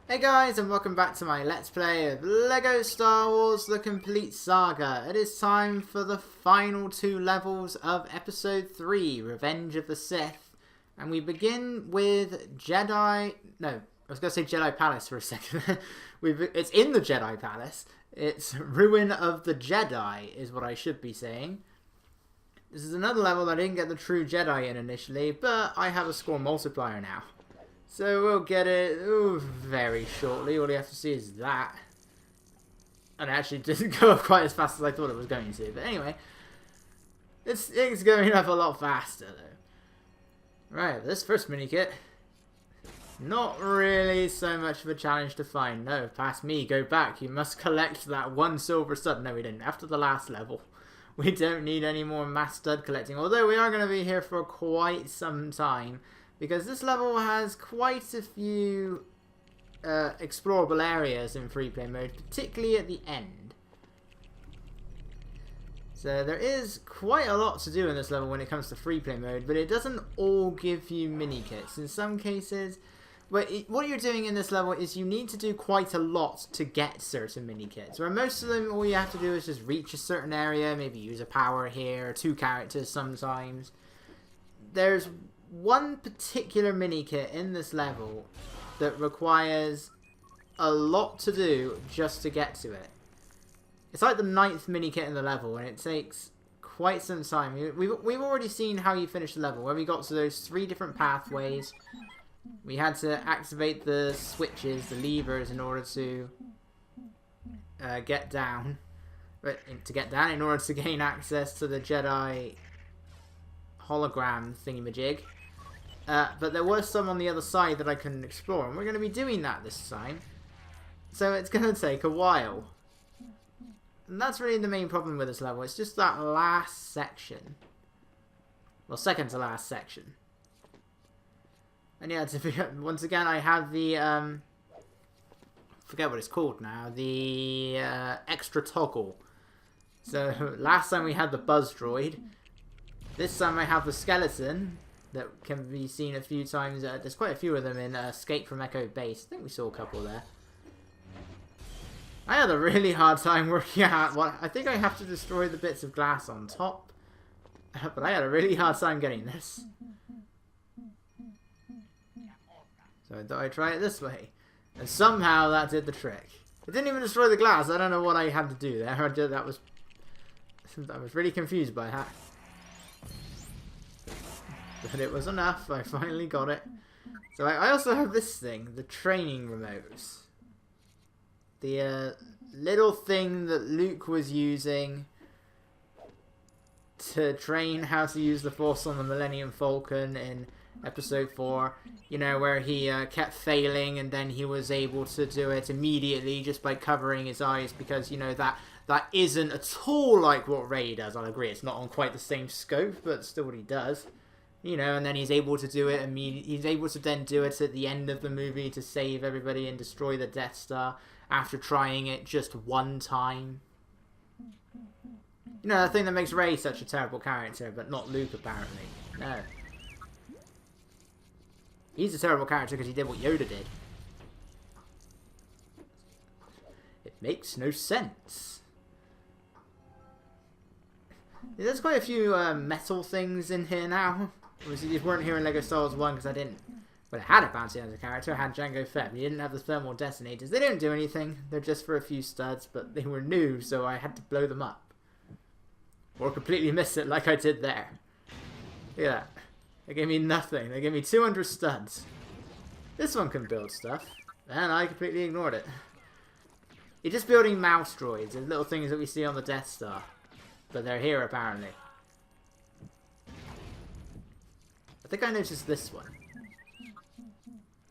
Hey guys, and welcome back to my Let's Play of LEGO Star Wars The Complete Saga. It is time for the final two levels of Episode 3, Revenge of the Sith. And we begin with Jedi... No, I was going to say Jedi Palace for a second. It's in the Jedi Palace. It's Ruin of the Jedi is what I should be saying. This is another level that I didn't get the true Jedi in initially, but I have a score multiplier now. So we'll get it very shortly. All you have to see is that. And it actually didn't go up quite as fast as I thought it was going to. But anyway, it's going up a lot faster though. Right, this first mini kit. Not really so much of a challenge to find. No, past me, go back. You must collect that one silver stud. No, we didn't. After the last level. We don't need any more mass stud collecting. Although we are going to be here for quite some time. Because this level has quite a few explorable areas in free play mode, particularly at the end. So there is quite a lot to do in this level when it comes to free play mode, but it doesn't all give you mini kits. In some cases, what you're doing in this level is you need to do quite a lot to get certain mini kits. Where most of them, all you have to do is just reach a certain area, maybe use a power here, or 2 characters sometimes. There's one particular mini kit in this level that requires a lot to do just to get to it. It's like the 9th mini kit in the level, and it takes quite some time. We've already seen how you finish the level, where we got to those 3 different pathways. We had to activate the switches, the levers, in order to get down. To get down, in order to gain access to the Jedi hologram thingamajig. But there was some on the other side that I couldn't explore, and we're going to be doing that this time. So it's going to take a while. And that's really the main problem with this level. It's just that last section. Well, second to last section. And yeah, once again, I have the, forget what it's called now, the extra toggle. So last time we had the buzz droid. This time I have the skeleton that can be seen a few times. There's quite a few of them in Escape from Echo Base. I think we saw a couple there. I had a really hard time working out what... I think I have to destroy the bits of glass on top. But I had a really hard time getting this. So I thought I'd try it this way. And somehow that did the trick. It didn't even destroy the glass. I don't know what I had to do there. I was really confused by that. But it was enough. I finally got it. So I also have this thing, the training remotes. The little thing that Luke was using to train how to use the Force on the Millennium Falcon in Episode 4. You know, where he kept failing and then he was able to do it immediately just by covering his eyes, because, you know, that isn't at all like what Rey does. I'll agree, it's not on quite the same scope, but still what he does. You know, and then he's able to do it immediately. He's able to then do it at the end of the movie to save everybody and destroy the Death Star after trying it just one time. You know, the thing that makes Rey such a terrible character, but not Luke apparently. No. He's a terrible character because he did what Yoda did. It makes no sense. There's quite a few metal things in here now. Obviously, these weren't here in LEGO Star Wars 1 because I didn't... Well, I had a bounty hunter character. I had Jango Fett. You didn't have the thermal detonators. They didn't do anything. They're just for a few studs, but they were new, so I had to blow them up. Or completely miss it like I did there. Look at that. They gave me nothing. They gave me 200 studs. This one can build stuff. And I completely ignored it. You're just building mouse droids. The little things that we see on the Death Star. But they're here apparently. I think I noticed this one.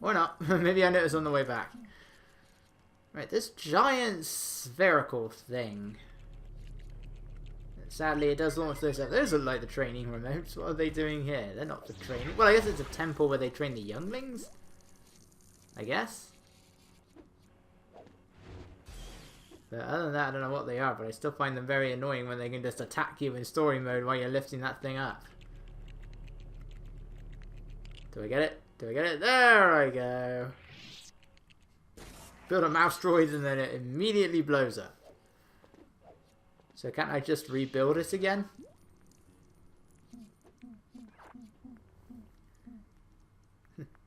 Or not. Maybe I noticed on the way back. Right, this giant spherical thing. Sadly, it does launch those up. Those are like the training remotes. What are they doing here? They're not the training. Well, I guess it's a temple where they train the younglings. I guess. But other than that, I don't know what they are, but I still find them very annoying when they can just attack you in story mode while you're lifting that thing up. Do I get it? Do I get it? There I go. build a mouse droid and then it immediately blows up. So can't I just rebuild it again?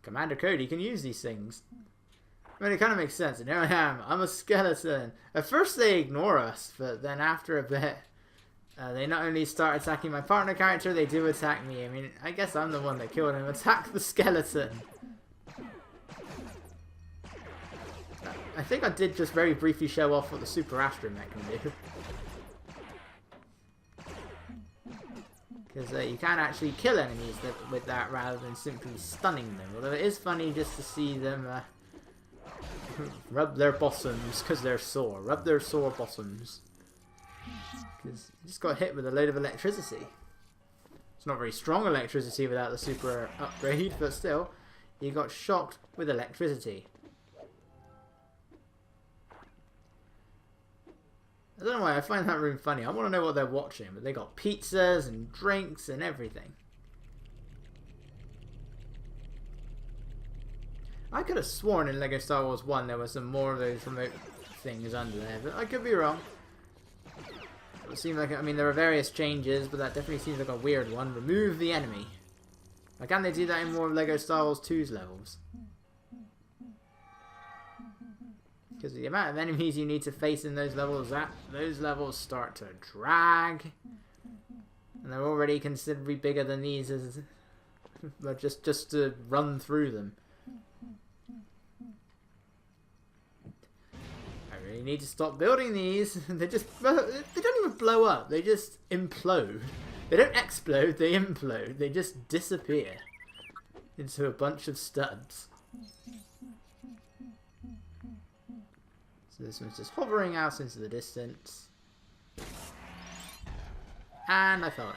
Commander Cody can use these things. I mean, it kind of makes sense. And here I am. I'm a skeleton. At first they ignore us, but then after a bit, they not only start attacking my partner character, they do attack me. I mean, I guess I'm the one that killed him. Attack the skeleton. I think I did just very briefly show off what the Super Astromech can do. Because you can actually kill enemies with that rather than simply stunning them. Although it is funny just to see them rub their bottoms because they're sore. Rub their sore bottoms. Because you just got hit with a load of electricity. It's not very strong electricity without the super upgrade, but still, you got shocked with electricity. I don't know why I find that room funny. I want to know what they're watching, but they got pizzas and drinks and everything. I could have sworn in LEGO Star Wars 1 there was some more of those remote things under there, but I could be wrong. It seemed like, I mean, there are various changes, but that definitely seems like a weird one. Remove the enemy. Why can't they do that in more of LEGO Star Wars 2's levels? Because the amount of enemies you need to face in those levels start to drag. And they're already considerably bigger than these but just to run through them. I really need to stop building these. They don't even blow up, they just implode. They don't explode, they implode. They just disappear into a bunch of studs. This one's just hovering out into the distance. And I fell out.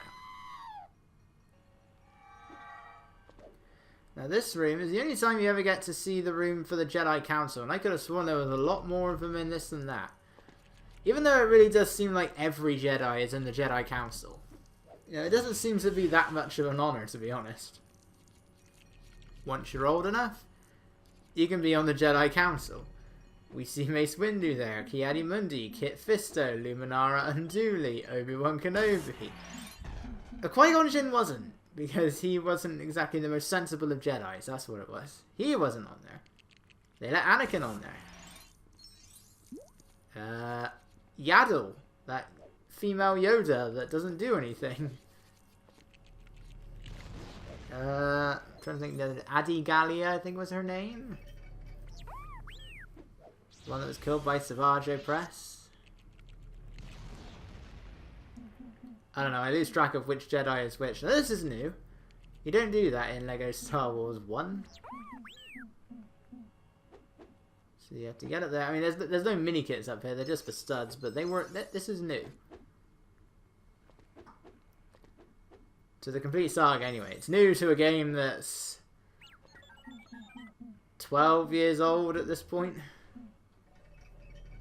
Now this room is the only time you ever get to see the room for the Jedi Council. And I could have sworn there was a lot more of them in this than that. Even though it really does seem like every Jedi is in the Jedi Council. You know, it doesn't seem to be that much of an honor, to be honest. Once you're old enough, you can be on the Jedi Council. We see Mace Windu there, Ki-Adi-Mundi, Kit Fisto, Luminara Unduli, Obi-Wan Kenobi. Qui-Gon Jinn wasn't, because he wasn't exactly the most sensible of Jedis, that's what it was. He wasn't on there. They let Anakin on there. Yaddle, that female Yoda that doesn't do anything. I'm trying to think, Adi Gallia, I think was her name. The one that was killed by Savage Opress. I don't know, I lose track of which Jedi is which. Now, this is new. You don't do that in LEGO Star Wars 1. So you have to get up there. I mean, there's no Minikits up here, they're just for studs, but they weren't. This is new. To the complete saga, anyway. It's new to a game that's 12 years old at this point.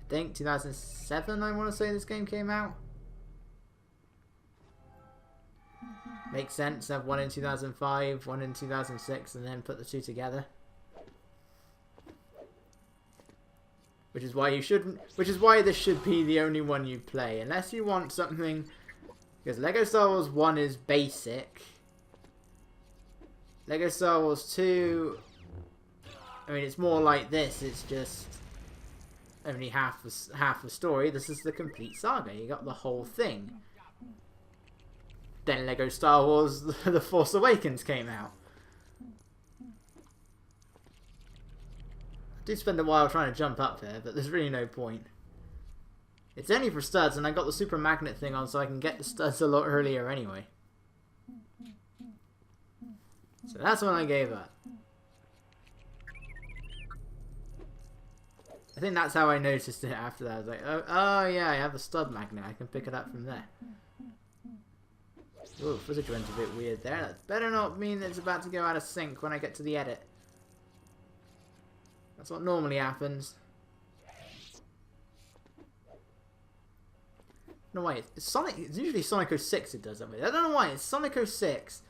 I think 2007, I want to say this game came out. Makes sense, have one in 2005, one in 2006, and then put the two together. Which is why you shouldn't. Which is why this should be the only one you play, unless you want something. Because LEGO Star Wars 1 is basic. LEGO Star Wars 2. I mean, it's more like this. It's just only half the story. This is the complete saga. You got the whole thing. Then LEGO Star Wars The Force Awakens came out. I did spend a while trying to jump up there, but there's really no point. It's only for studs, and I got the super magnet thing on so I can get the studs a lot earlier anyway. So that's when I gave up. I think that's how I noticed it after that. I was like, oh yeah, I have a stud magnet. I can pick it up from there. Ooh, physics went a bit weird there. That better not mean it's about to go out of sync when I get to the edit. That's what normally happens. No, wait, it's Sonic. It's usually Sonic 06 it does that with. I don't know why. It's Sonic 06.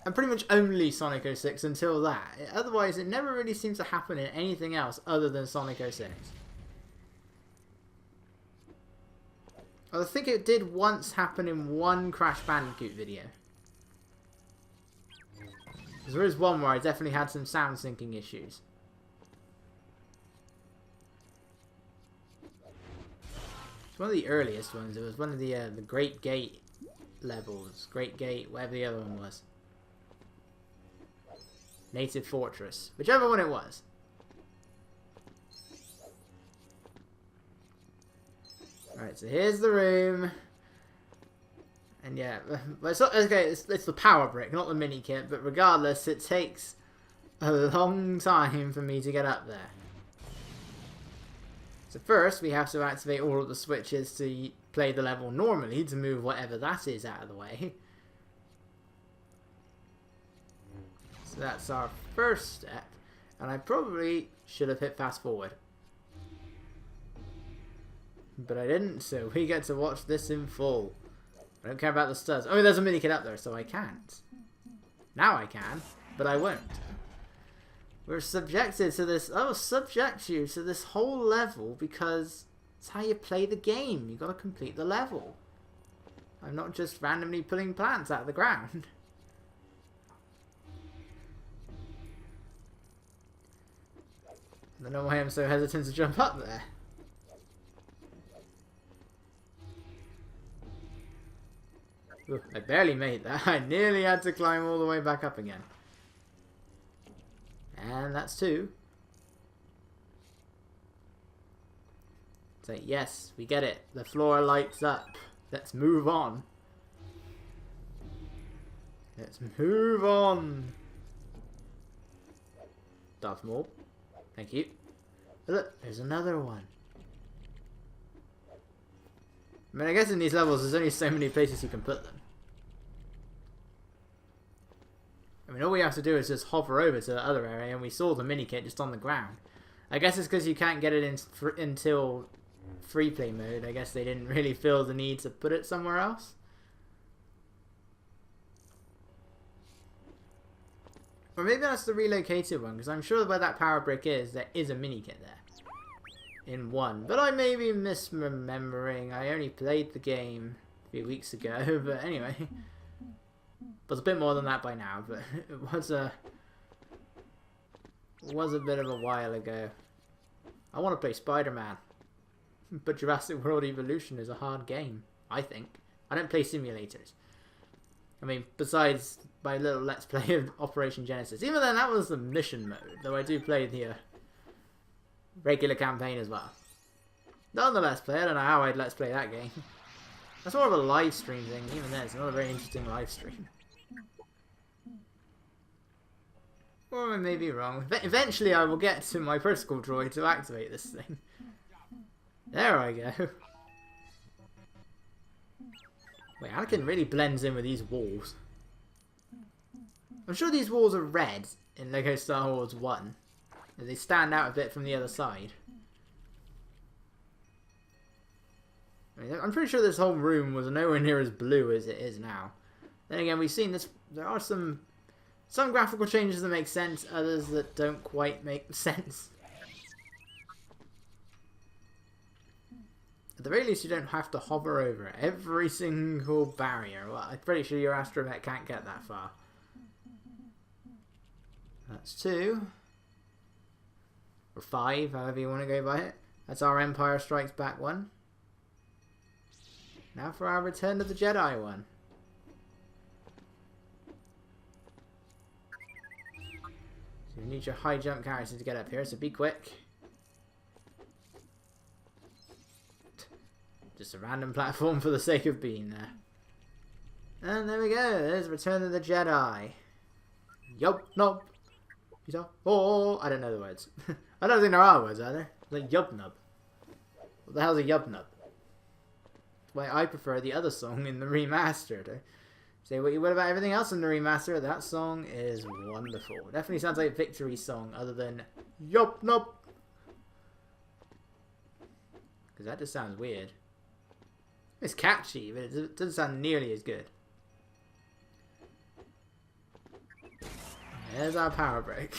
And pretty much only Sonic 06 until that. Otherwise, it never really seems to happen in anything else other than Sonic 06. I think it did once happen in one Crash Bandicoot video. Because there is one where I definitely had some sound syncing issues. It's one of the earliest ones. It was one of the Great Gate levels. Great Gate, whatever the other one was. Native Fortress. Whichever one it was. Alright, so here's the room. And yeah, but it's not, okay, it's the power brick, not the mini kit, but regardless, it takes a long time for me to get up there. So first, we have to activate all of the switches to play the level normally, to move whatever that is out of the way. So that's our first step, and I probably should have hit fast forward. But I didn't, so we get to watch this in full. I don't care about the studs. Oh, there's a mini kit up there, so I can't. Now I can, but I won't. We're subjected to this. I will subject you to this whole level because it's how you play the game. You got to complete the level. I'm not just randomly pulling plants out of the ground. I don't know why I'm so hesitant to jump up there. Ooh, I barely made that. I nearly had to climb all the way back up again. And that's 2. So yes, we get it. The floor lights up. Let's move on. Let's move on. Darth Maul. Thank you. But look, there's another one. I mean, I guess in these levels, there's only so many places you can put them. I mean, all we have to do is just hover over to the other area, and we saw the mini kit just on the ground. I guess it's because you can't get it in until free play mode. I guess they didn't really feel the need to put it somewhere else. Or maybe that's the relocated one, because I'm sure where that power brick is, there is a mini kit there. In 1. But I may be misremembering. I only played the game a few weeks ago, but anyway. It was a bit more than that by now, but it was a bit of a while ago. I want to play Spider-Man. But Jurassic World Evolution is a hard game, I think. I don't play simulators. I mean, besides my little Let's Play of Operation Genesis. Even then, that was the mission mode, though I do play the regular campaign as well. Not the Let's Play, I don't know how I'd Let's Play that game. That's more of a live stream thing, even then, it's not a very interesting live stream. Or I may be wrong. Eventually I will get to my protocol droid to activate this thing. There I go. Wait, Anakin really blends in with these walls. I'm sure these walls are red in LEGO Star Wars 1. They stand out a bit from the other side. I mean, I'm pretty sure this whole room was nowhere near as blue as it is now. Then again, we've seen this. There are some graphical changes that make sense, others that don't quite make sense. At the very least, you don't have to hover over every single barrier. Well, I'm pretty sure your astromech can't get that far. That's 2. Or 5, however you want to go by it. That's our Empire Strikes Back one. Now for our Return of the Jedi one. So you need your high jump character to get up here, so be quick. Just a random platform for the sake of being there. And there we go, there's Return of the Jedi. Yup, nope. Oh, I don't know the words. I don't think there are words, are there? Like Yub Nub. What the hell's a Yub Nub? That's why I prefer the other song in the remastered. Say what you would about everything else in the remaster, that song is wonderful. It definitely sounds like a victory song other than Yup Nub. Because that just sounds weird. It's catchy, but it doesn't sound nearly as good. There's our power break.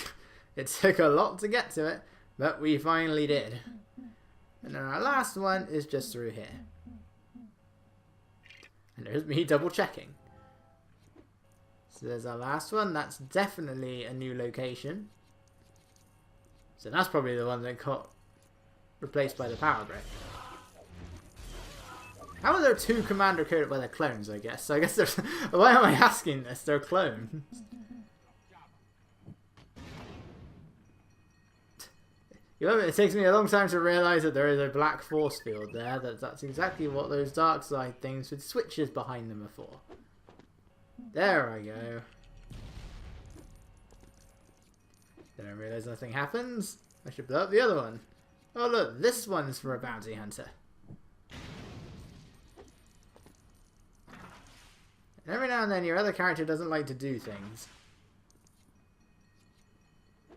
It took a lot to get to it, but we finally did. And then our last one is just through here. And there's me double checking. So there's our last one. That's definitely a new location. So that's probably the one that got replaced by the power break. How are there two commander coded? Well, they're clones, I guess. So I guess there's... Why am I asking this? They're clones. You know, it takes me a long time to realise that there is a black force field there. That's exactly what those dark side things with switches behind them are for. There I go. Then I realise nothing happens. I should blow up the other one. Oh look, this one's for a bounty hunter. And every now and then your other character doesn't like to do things.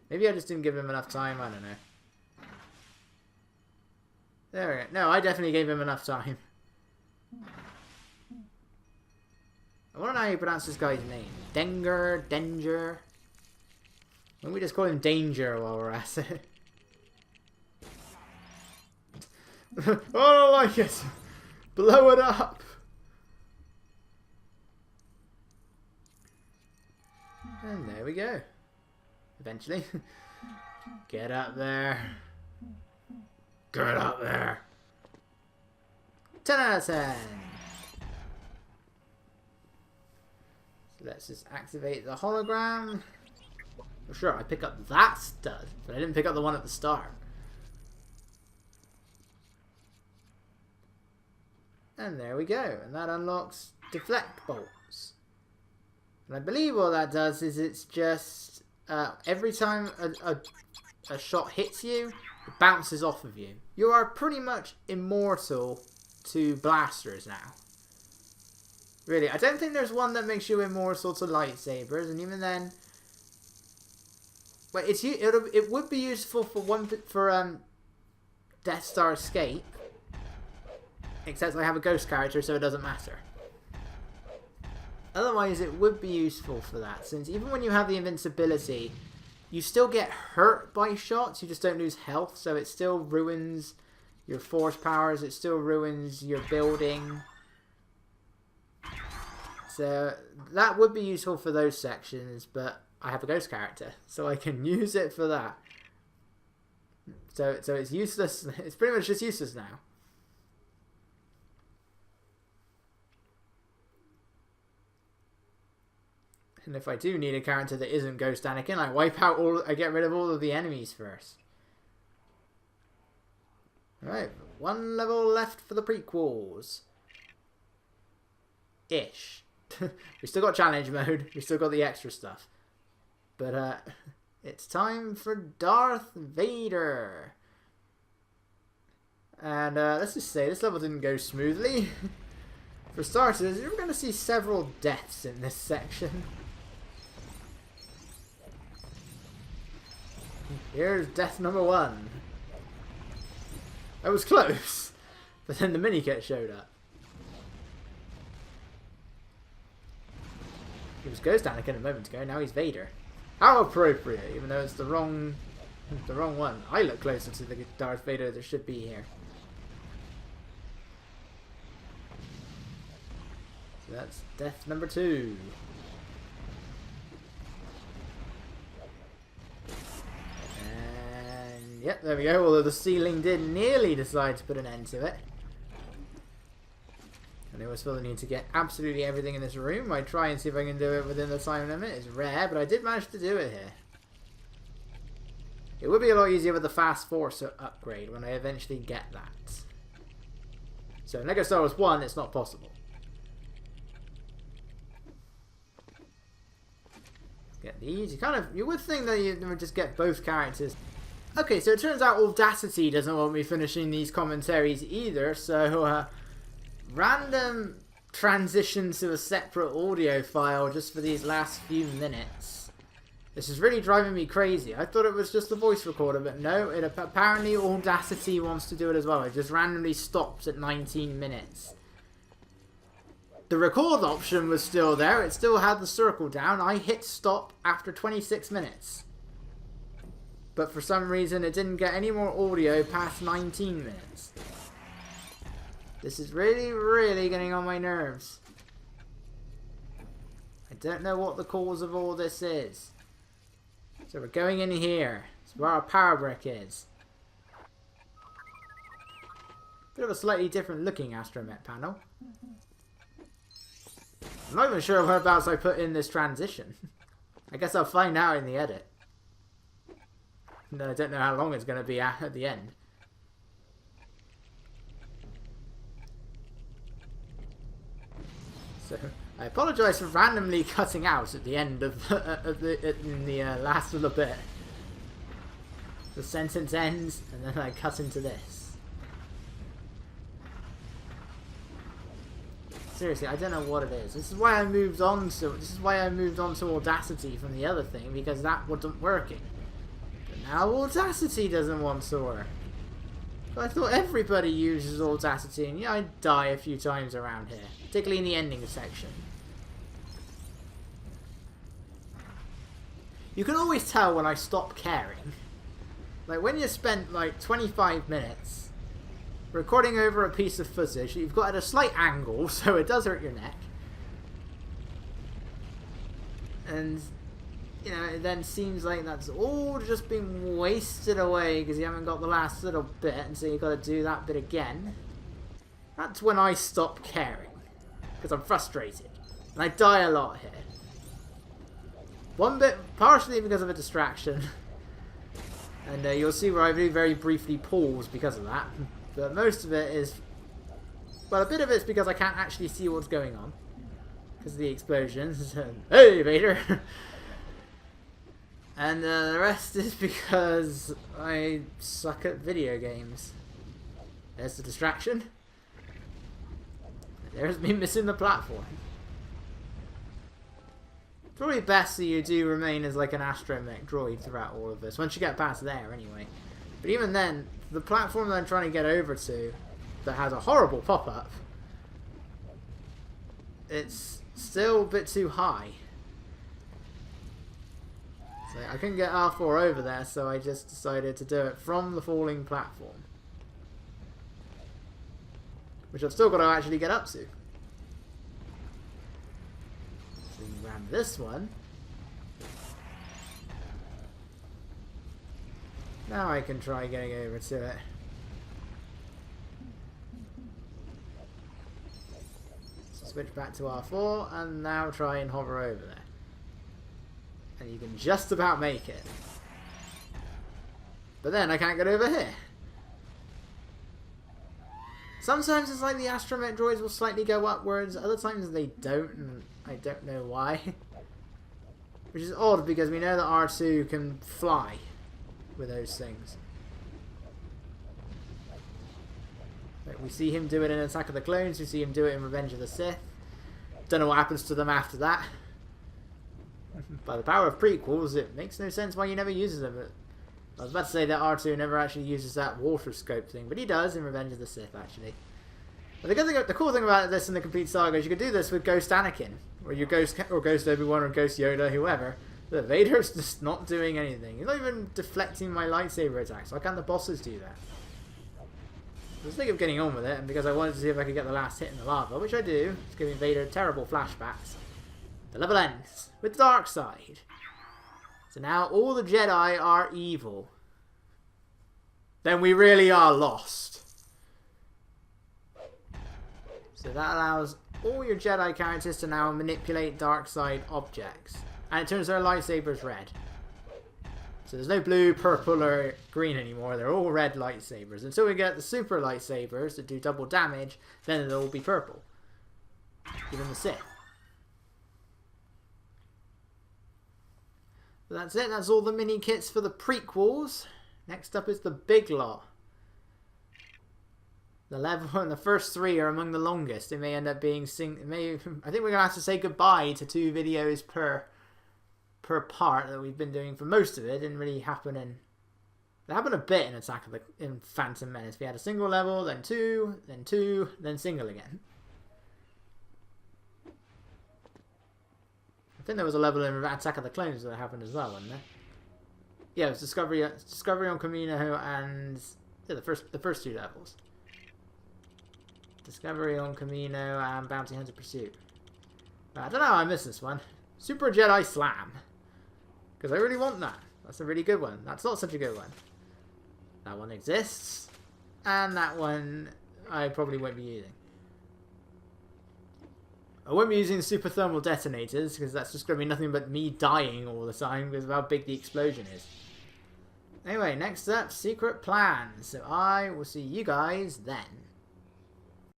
Maybe I just didn't give him enough time, I don't know. There we go. No, I definitely gave him enough time. I want to know how you pronounce this guy's name. Denger? Danger? Why don't we just call him Danger while we're at it? Oh, I don't like it! Blow it up! And there we go. Eventually. Get up there. Get up there. 10 out of 10. So let's just activate the hologram. Oh, sure, I pick up that stud, but I didn't pick up the one at the start. And there we go. And that unlocks Deflect Bolts. And I believe all that does is it's just every time a shot hits you, it bounces off of you. You are pretty much immortal to blasters now. Really, I don't think there's one that makes you immortal to lightsabers, and even then, well, it would be useful for Death Star escape, except I have a ghost character, so it doesn't matter. Otherwise, it would be useful for that, since even when you have the invincibility, you still get hurt by shots, you just don't lose health, so it still ruins your force powers, it still ruins your building. So that would be useful for those sections, but I have a ghost character, so I can use it for that. So it's useless, it's pretty much just useless now. And if I do need a character that isn't Ghost Anakin, I get rid of all of the enemies first. Alright, one level left for the prequels. Ish. We still got challenge mode, we still got the extra stuff. But it's time for Darth Vader. And let's just say this level didn't go smoothly. For starters, you're going to see several deaths in this section. Here's death number 1. That was close, but then the Minikit showed up. He was Ghost Anakin a moment ago, now he's Vader. How appropriate, even though it's the wrong one. I look closer to the Darth Vader there should be here. So that's death number 2. And yep, there we go, although the ceiling did nearly decide to put an end to it. And I always feel the need to get absolutely everything in this room. I try and see if I can do it within the time limit. It's rare, but I did manage to do it here. It would be a lot easier with the Fast Force upgrade when I eventually get that. So in Lego Star Wars 1, it's not possible. Get these. You would think that you would just get both characters. Okay, so it turns out Audacity doesn't want me finishing these commentaries either, so random transition to a separate audio file just for these last few minutes. This is really driving me crazy. I thought it was just a voice recorder, but no, apparently Audacity wants to do it as well. It just randomly stops at 19 minutes. The record option was still there. It still had the circle down. I hit stop after 26 minutes. But for some reason it didn't get any more audio past 19 minutes. This is really, really getting on my nerves. I don't know what the cause of all this is. So we're going in here. It's where our power brick is. Bit of a slightly different looking astromech panel. I'm not even sure whereabouts I put in this transition. I guess I'll find out in the edit. No, I don't know how long it's going to be at the end. So I apologise for randomly cutting out at the end of the last little bit. The sentence ends and then I cut into this. Seriously, I don't know what it is. This is why I moved on to Audacity from the other thing, because that wasn't working. But now Audacity doesn't want to work. But I thought everybody uses Audacity, and yeah, I die a few times around here, particularly in the ending section. You can always tell when I stop caring. Like when you spent like 25 minutes recording over a piece of footage that you've got at a slight angle, so it does hurt your neck. And, you know, it then seems like that's all just been wasted away because you haven't got the last little bit, and so you've got to do that bit again. That's when I stop caring. Because I'm frustrated. And I die a lot here. One bit, partially because of a distraction. And you'll see where I very briefly pause because of that. But most of it is... Well, a bit of it's because I can't actually see what's going on. Because of the explosions. Hey, Vader! And the rest is because I suck at video games. There's the distraction. There's me missing the platform. It's probably best that you do remain as like an astromech droid throughout all of this. Once you get past there, anyway. But even then, the platform that I'm trying to get over to, that has a horrible pop-up, it's still a bit too high. So I couldn't get R4 over there, so I just decided to do it from the falling platform. Which I've still got to actually get up to. So you ram this one. Now I can try getting over to it. So switch back to R4 and now try and hover over there. And you can just about make it. But then I can't get over here. Sometimes it's like the astromech droids will slightly go upwards, other times they don't, and I don't know why. Which is odd because we know that R2 can fly with those things. Like we see him do it in Attack of the Clones, we see him do it in Revenge of the Sith. Don't know what happens to them after that. By the power of prequels, it makes no sense why he never uses them. I was about to say that R2 never actually uses that water scope thing, but he does in Revenge of the Sith, actually. But the good thing, the cool thing about this in the complete saga is you can do this with Ghost Anakin, or your Ghost Obi-Wan, or Ghost Yoda, whoever. But Vader's just not doing anything. He's not even deflecting my lightsaber attacks. Why can't the bosses do that? I was thinking of getting on with it, and because I wanted to see if I could get the last hit in the lava, which I do. It's giving Vader terrible flashbacks. The level ends with the dark side. So now all the Jedi are evil. Then we really are lost. So that allows all your Jedi characters to now manipulate dark side objects. And it turns their lightsabers red. So there's no blue, purple, or green anymore. They're all red lightsabers. Until we get the super lightsabers that do double damage, then they'll all be purple. Even the Sith. So that's it. That's all the mini kits for the prequels. Next up is the big lot. The level and the first three are among the longest. It may end up being I think we're gonna have to say goodbye to 2 videos per part that we've been doing for most of it. It didn't really happen in. It happened a bit in Phantom Menace. We had a single level, then 2, then 2, then single again. I think there was a level in Attack of the Clones that happened as well, wasn't there? Yeah, it was Discovery on Kamino and yeah, the first two levels. Discovery on Kamino and Bounty Hunter Pursuit. I don't know how I missed this one. Super Jedi Slam. Because I really want that. That's a really good one. That's not such a good one. That one exists. And that one I probably won't be using. I won't be using super thermal detonators because that's just going to be nothing but me dying all the time because of how big the explosion is. Anyway, next up, secret plans. So I will see you guys then.